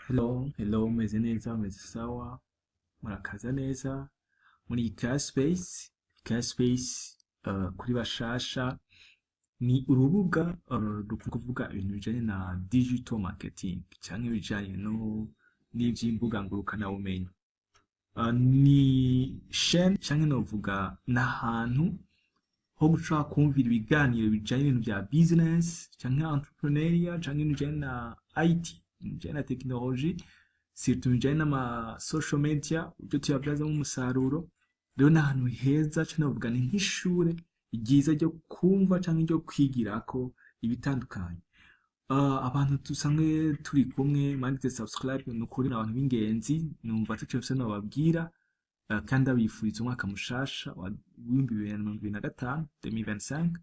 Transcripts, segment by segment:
Hello, meze neza, meze sawa, murakaza neza, muri Carespace, kuri bashasha, ni urubuga kuvuga ibintu bijanye na digital marketing, canke ibijanye n'ivy'imbuga ngurukana bumenyi. Ni chaîne canke novuga n'ahantu ho gushobora kumvira ibiganiro bijanye n'ibintu vya business, canke entrepreneuria, canke ibintu bijanye na IT, bijanye na technology, surtout bijanye n'ama social media, ivyo tuyavyazamwo umusaruro. Rero n'ahantu heza cane novuga ni nk'ishure ryiza ryo kumva canke ryo kwigirako ibitandukanye. Abantu dusanzwe turi kumwe mwanditse subscribe, nukuri n'abantu b'ingenzi, numva ataco mfise nobabwira, kandi abifuriza umwaka mushasha wa 2025 2025,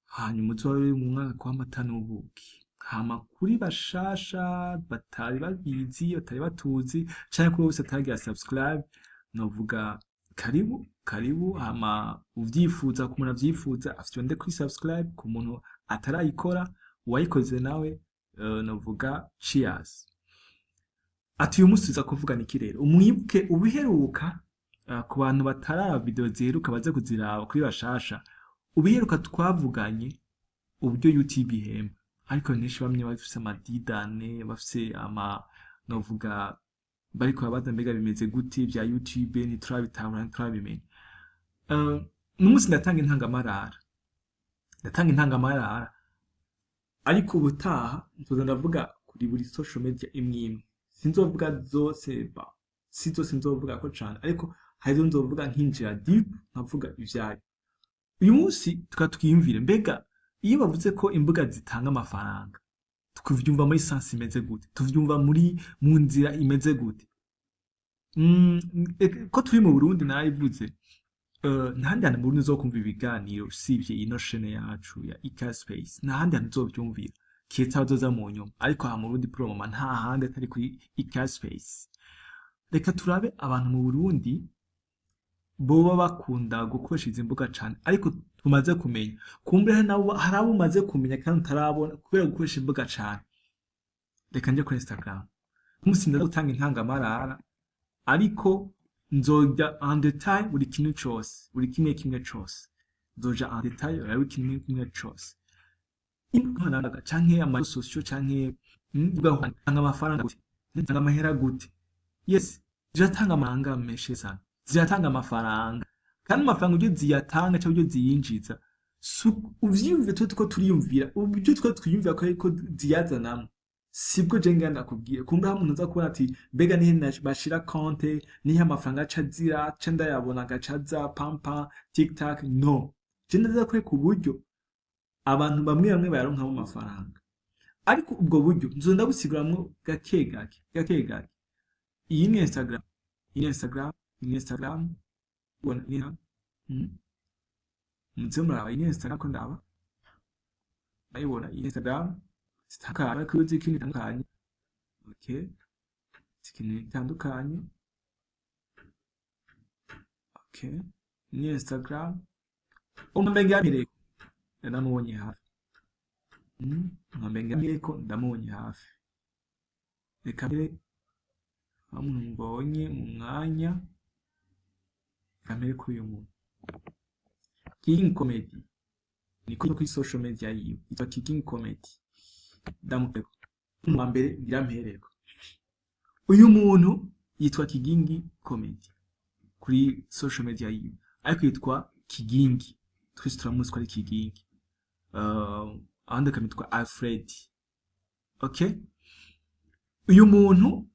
hanyuma uzobe mu mwaka w'amata n'ubuki. Hama kuri bashasha batari babizi, batari batuzi, canke kuri bose ataragira subscribe, novuga karibu. Hama uvyifuza, ku muntu avyifuza afyonde kuri subscribe, ku muntu atarayikora, uwayikoze nawe novuga cheers. Ati uyu musi tuza kuvugana iki rero? Umwibuke ubiheruka, ku bantu bataraba video ziheruka baze kuziraba kuri bashasha, ubiheruka twavuganye uburyo YouTube ihemba, ariko benshi bamwe bafise amadidane, bafise novuga bariko babaza mbega bimeze gute vya YouTube, ntiturabitahura ntiturabimenya. N'umusi ndatanga intangamarara, ariko ubutaha nzoza ndavuga kuri buri social media imwe. Sinzovuga zose si zose nzovuga ko cane, ariko harizo nzovuga nkinjira deep, nkavuga ivyayo. Uyu munsi twiyumvire mbega iyo bavuze ko imbuga zitanga amafaranga, tukuvyumva muri sense imeze gute? Tuvyumva mu nzira imeze gute? Ko turi mu Burundi narayivuze, ntahandi hantu mu Burundi uzokumva ibiganiro usivye ino chaîne yacu ya Carespace, ntahandi hantu uzovyumvira kiretse abazoza mu nyuma, ariko aha mu Burundi promoma nta handi atari kuri Carespace. Reka turabe abantu mu Burundi boba bakunda gukoresha izi mbuga cane, ariko tumaze kumenya kumbe hari abo umaze kumenya kandi utarabona kubera gukoresha imbuga cane. Reka nje kuri Instagram, umusi ndaza gutanga intangamarara, ariko nzoja en detail buri kimwe cose, nzoja en detail buri kimwe cose. Imbuga canke ama social canke ugahanga amafaranga gute, ntanga amahera gute? Yes, ziratanga amahanga menshi sana, ziratanga amafaranga, kandi amafaranga ujye ziyatanga cyangwa ujye ziyinjiza, uvyumve tuko turiyumvira uburyo twiyumvira ko ariko ziyazanamo, sibwo je nganda kubwira. Kumbe umuntu uza kubona ati mbega nihe bashira konte, nihe amafaranga acazira cenda yabona gacaza pampa TikTok. No, je ndaza kwereka uburyo abantu bamwe bayaronkamo amafaranga, ariko ubwo buryo nzo ndabusiguramwo gake gake. Iyi ni Instagram ubona niha mutse muraba iyi Instagram ko ndaba bayibona. Iyi Instagram zitakara kuzi kintu tandukanye, okay, zikintu tandukanye, okay. Ni Instagram umbengamire ndamubonye hafi, umbengamire ko ndamubonye hafi. Reka mbere mbonye mu mwanya kamere kuri uyu muntu. King Comedy ni kuri social media yiwe yitwa King Comedy. Ndamukeko mu mbere birampereko, uyu muntu yitwa King Comedy kuri social media yiwe, ariko yitwa Kigingi, twese turamuzi ko ari Kigingi. Ahandi akamitwa Alfred, okay. Uyu muntu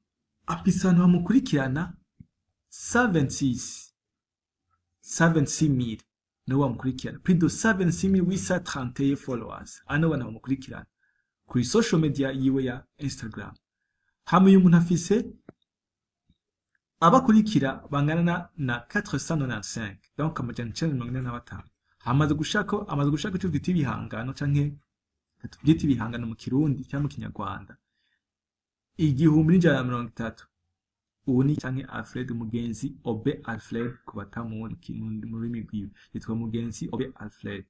afise abantu bamukurikirana 76,000 niwe bamukurikirana, plus de 76,831 followers, ano bana bamukurikirana kuri social media yiwe ya Instagram. Hama uyu muntu afise abakurikira bangana na 495, donc amajana 945. Amaze gushaka icyo twita ibihangano canke tuvyita ibihangano mu Kirundi cyangwa mu Kinyarwanda 130. Ubu ni canke Alfred Mugenzi Obe Alfred, ku batamuzi mu rurimi rwiwe yitwa Mugenzi Obe Alfred.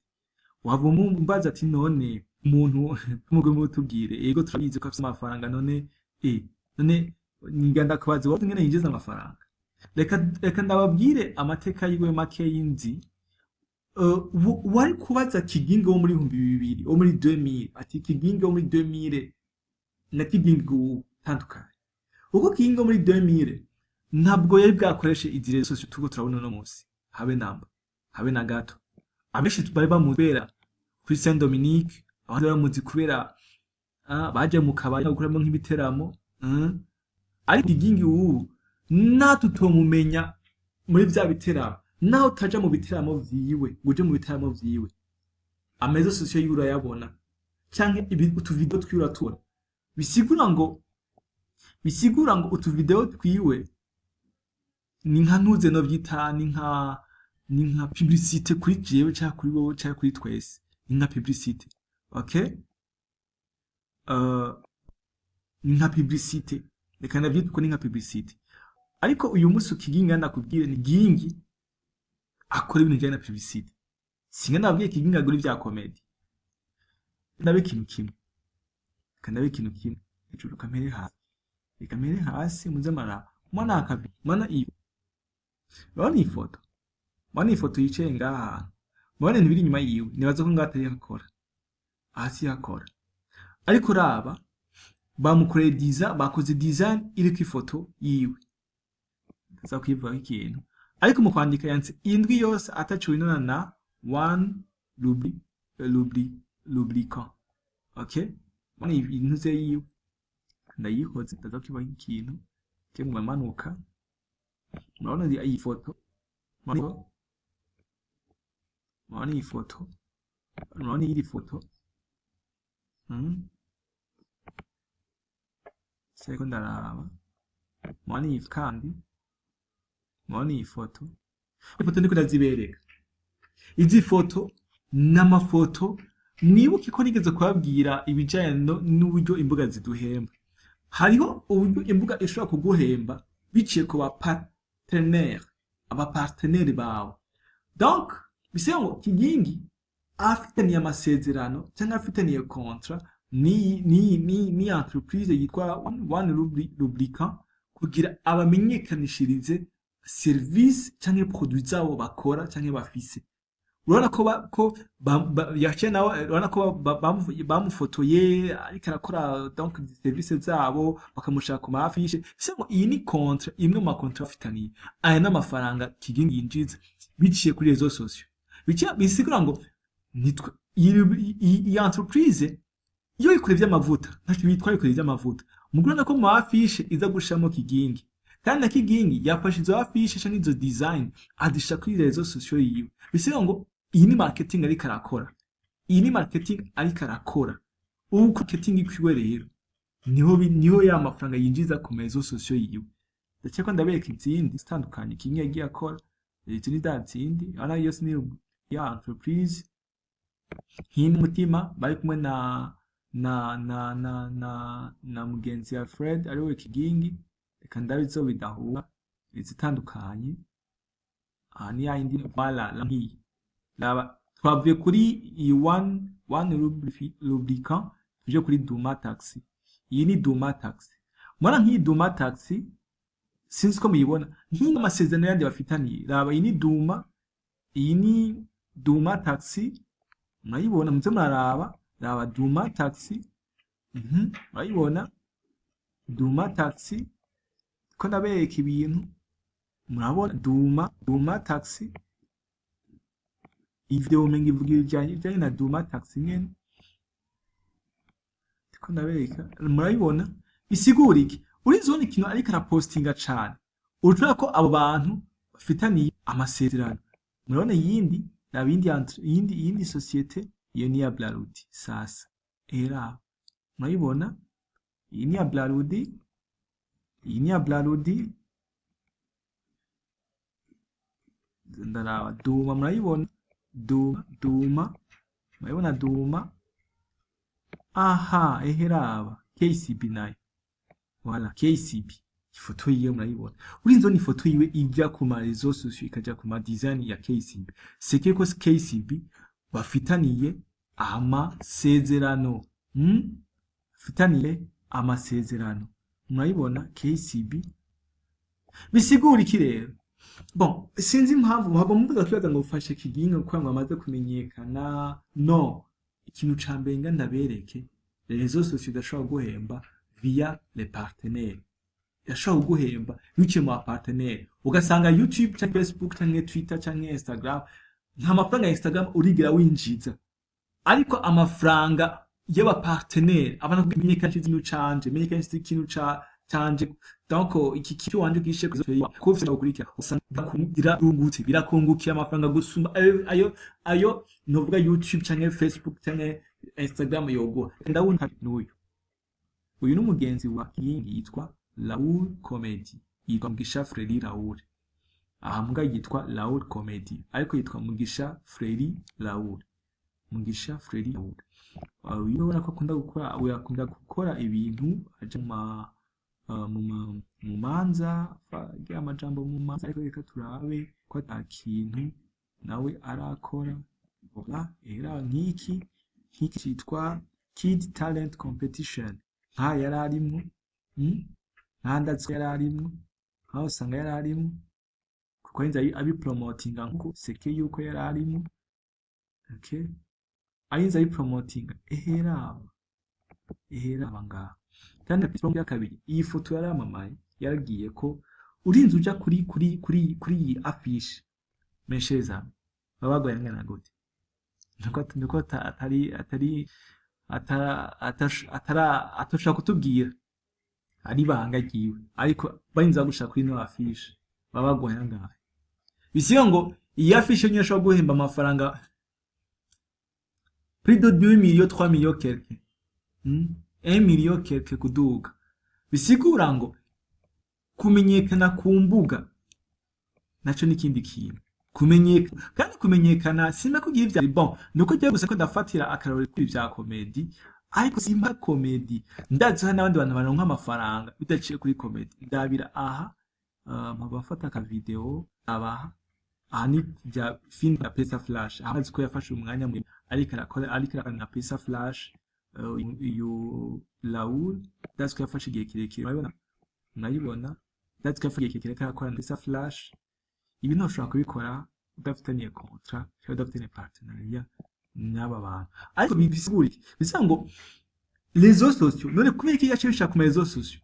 Wavuma mbaza ati none umuntu umugwe mutubwire, yego turabizi ko afite amafaranga, none none ngenda kubaza wowe ngene yinjiza amafaranga. Reka ndababwire amateka yiwe make y'inzi. Wari kubaza Kigingi wo muri 2000 wo muri 2000 ati Kigingi wo muri 2000 na Kigingi utandukanye. Uko Kigingi wo muri 2000 ntabwo yari bwakoreshe izi rezo sosio tuko turabona no munsi, habe na gato. Abenshi bari bamubera kuri Saint Dominique, abandi bamuzi kubera baje mu kabaya gukoramo nk'ibiteramo. Ariko Kigingi ubu natutomumenya muri vya biteramo, naho utaja mu biteramo vyiwe, uje mu biteramo vyiwe, amezo sosio yura yabona canke utu video twiwe uratora, bisigura ngo utu video twiwe ni nka ntuze no vyita, ni nka publicité kuri jewe cyangwa kuri wowe cyangwa kuri twese, ni nka publicité. Okay, ni nka publicité, reka navyita ko ni nka publicité. Ariko uyu musi Kigingi ndakubwire ni Kigingi akora ibintu bijyanye na publicité. Singa nabwiye Kigingi agura ibya comedy. Ndabe ikintu kimwe. Kandabe ikintu kimwe. Icuru kamere hasi muze mara. Mwana akabi. Mana iyo. Bani ifoto. Bani ifoto yicaye ngaha. Mwana ntibiri inyuma yiwe. Nibaza ko ngatari yakora. Hasi yakora. Ariko raba bamukoreye bakoze design iri ku ifoto yiwe. Ndaza kwivuga ikintu. Ariko mu kwandika yanditse indwi yose ataciwe na 1 lubricant. Okay, mwana ibintu ze yiwe ndayihoze, ndaza kwivuga ikintu cyo mu manuka. Murabona iyi foto, murabona iyi foto, murabona iyi foto. Seko ndaraba murabona iyi kandi, murabona iyi foto. Ifoto ndiko ndazibereka. Izi foto n'amafoto mwibuke ko nigeze kubabwira ibijanye n'uburyo imbuga ziduhemba. Hariho uburyo imbuga ishobora kuguhemba biciye ku abapartenaire bawe. Donc bise ngo Kigingi afitaniye amasezerano cyangwa afitaniye contrat ni entreprise yitwa One Lubricant kugira abamenyekanishirize service cyangwa produit zabo bakora cyangwa bafise. Urabona ko yache nawe, urabona ko bamufotoye ariko arakora donc service zabo bakamushaka ku mafishe. Semo iyi ni contrat imwe mu contrat afitaniye. Aya n'amafaranga Kigingi yinjiza biciye kuri rezo sosio. Bisigura ngo nitwe iyi entreprise iyo ikore vy'amavuta, ntacyo bitwaye ikore vy'amavuta. Mugurana ko mu mafishe iza gushamo Kigingi. Kandi na Kigingi yafashe izo afishe cyangwa izo design adisha kuri rezo sosio yiwe. Bisigura ngo iyi ni marketing ariko arakora. Iyi ni marketing ariko arakora. Ubu marketing ikwiwe rero niho ya mafaranga yinjiza ku mezo sosio yiwe. Ndetse ko ndabereka izindi zitandukanye Kigingi yagiye akora. Izi ni zindi ara yose ni ya entreprise hino mutima bari kumwe na mugenzi ya Fred ariwe Kigingi. Reka ndabizo bidahura izitandukanye. Ni ya indi bala lamhi laba twavuye kuri iyi one lubricant tuje kuri Duma Taxi. Iyi ni Duma Taxi. Mwana nk'iyi Duma Taxi sinzi ko muyibona nk'inga amasezerano yandi bafitaniye. Laba iyi ni Duma Taxi. Murayibona muze muraraba. Laba Duma Taxi. Murayibona Duma Taxi. Ko ndabereka ibintu murabona Duma Taxi. Video mengi ivuga ibijanye na Duma Taxi nyene. Ko ndabereka murayibona bisigura iki? Urizona ikintu ariko arapostinga cyane. Urutira ko abo bantu bafitaniye amasezerano. Murabona yindi societe iyo ni ya Blarudi sasa. Era murayibona iyi ni ya Blarudi. Iyi ni ya Blarudi. Ndaraba Duma murayibona. Duma murayibona Duma. Aha eheraba KCB nayo. Wala KCB ifoto yiwe murayibona. Urinzo ni ifoto yiwe ijya ku marezo sosio ikaja ku ma design ya KCB. Seke ko KCB bafitaniye amasezerano. Fitaniye amasezerano. murayibona KCB bisigura iki rero bon sinzi impamvu muhava muvuga kwibaza ngo ufashe kiginga kuko mwamaze kumenyekana no ikintu ca mbere nga ndabereke rezo sociaux dashobora guhemba via les partenaires yashobora guhemba yuke mu partenaire ugasanga YouTube cyangwa Facebook cyangwa Twitter cyangwa Instagram nta mafaranga ya Instagram urigera winjiza ariko amafaranga y'aba partenaire abana kumenyekana ikintu canje menyekana ikintu canje donc iki cyo wanje gishe ko ufite gukurikira usanga kugira rungutse birakungukiye amafaranga gusumba ayo novuga YouTube cyangwa Facebook cyangwa Instagram yogo ndabona uyu n'umugenzi wa yingi yitwa Raoul Comedy yitwa Mugisha Freri Raoul aha mbwa yitwa Raoul Comedy ariko yitwa Mugisha Freri Raoul Mugisha Freri Raoul uyu ubona ko akunda gukora ibintu aje mu manza fagira amajambo mu manza ariko reka turabe ko atakintu nawe arakora era nk'iki cyitwa Kid Talent Competition nta yararimo ntandatse yararimo aho usanga yararimo kuko inza abi promotinga nkuko seke yuko yararimo okay ayinza abi promotinga ehera banga kandi episode ya kabiri iyi foto yaramamaye yaragiye ko urinze uja kuri affiche mesheza babagoye ngana gute nuko atashaka kutubwira ari bahangagiwe ariko bayinza gushaka kuri no affiche babagoye ngahe bisiyo ngo iyi affiche nyesho guhemba amafaranga prix de 2 millions 3 millions quelque 1 million quelque kuduga bisigura ngo kumenyekana ku mbuga naco n'ikindi kintu kumenyekana sima kugira ibya bon nuko giye gusa ko ndafatira akarore kuri bya comedy ariko simba comedy ndazi hano abandi bantu baronka amafaranga bidaciye kuri comedy ndabira aha mabafata ka video abaha ani bya film na pesa flash amazi ko yafashe umwanya mu ariko arakora na pesa flash iyo Raoul that's ko yafashe igihe kirekire murayibona that's ko yafashe igihe kirekire akora na pesa flash ibi ntushobora kubikora udafitaniye contrat cyangwa udafitaniye partenariat n'aba bantu ariko bisigurike bisa ngo réseaux sociaux none kubera iki yaciye bishaka ku réseaux sociaux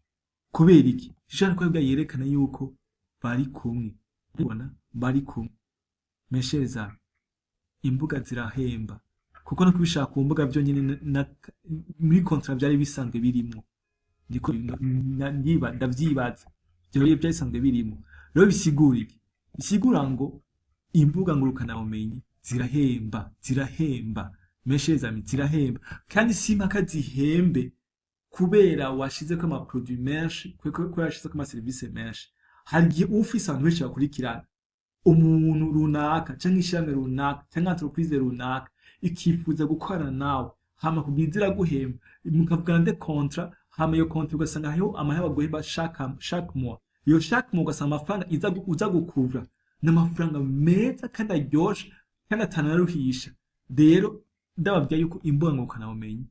kubera iki shaka ko yerekana yuko bari kumwe ubona bari kumwe mesheza imbuga zirahemba kuko no kubishaka ku mbuga byo nyine muri contrat byari bisanzwe birimo ndiko ndavyibaza byo byasanzwe birimo rero bisigura ngo imbuga ngurukana bumenyi zirahemba mesheza zirahemba kandi simpaka zihembe kubera washize ko ama produit menshi ko yashize ko ama service menshi hari ufise abantu benshi bakurikirana umuntu runaka cyangwa ishyamwe runaka cyangwa entreprise runaka ikifuza gukorana nawe hama kubizira guhemba mukavugana de contrat hama yo contrat ugasanga aho amahaba guhemba chaque mois iyo chaque mois ugasanga amafaranga uza gukuvura n'amafaranga meza kandi aryoshe kandi atanaruhisha rero ndababwiye yuko imbuga ngurukana bumenyi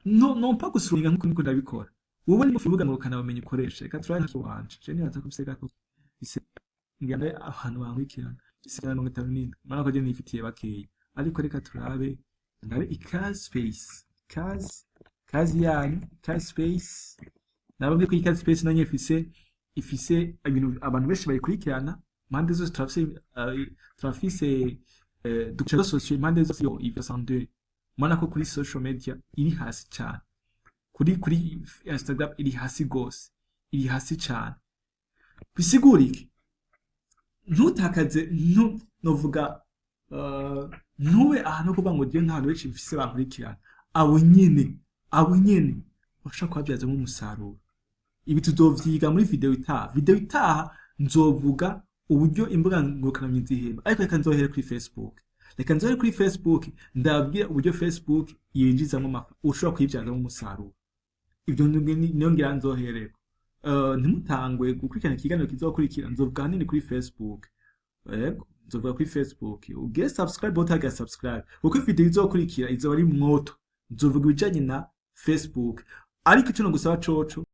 non pas gusuringa nkuko niko ndabikora wowe ni imbuga ngurukana bumenyi ukoresha reka turaye ntazo wanje je ni batakubiseka ko ngende ahantu bankwikirana isana no ngitanini mana ko je nifitiye bakeyi ariko reka turabe ndabe ikaze space kazi yanyu ikaze space nababwiye ko ikaze space nanye ifise ibintu abantu benshi bayikurikirana mande zose trafise ducero social mande zose yo ivasande mana ko kuri social media iri hasi cyane kuri Instagram iri hasi gose iri hasi cyane bisigurike ntutakaze novuga ntube ahantu kuba ngo je ntahantu benshi bifise bankurikirana abo nyene bashaka kwabyazamo umusaruro ibi tuzovyiga muri video itaha nzovuga uburyo imbuga ngurukana zihemba ariko reka nzohere kuri Facebook ndabwira uburyo Facebook yinjizamo amafaranga ushobora kwibyazamo umusaruro ibyo niyo ngira nzohereko ntimutangwe gukurikirana ikiganiro kizokurikira nzovuga hanini kuri Facebook yego nzovuga kuri Facebook ugire subscribe utaga subscribe kuko video izokurikira izo ari mwoto nzovuga ibijanye na Facebook ariko cyo no gusaba coco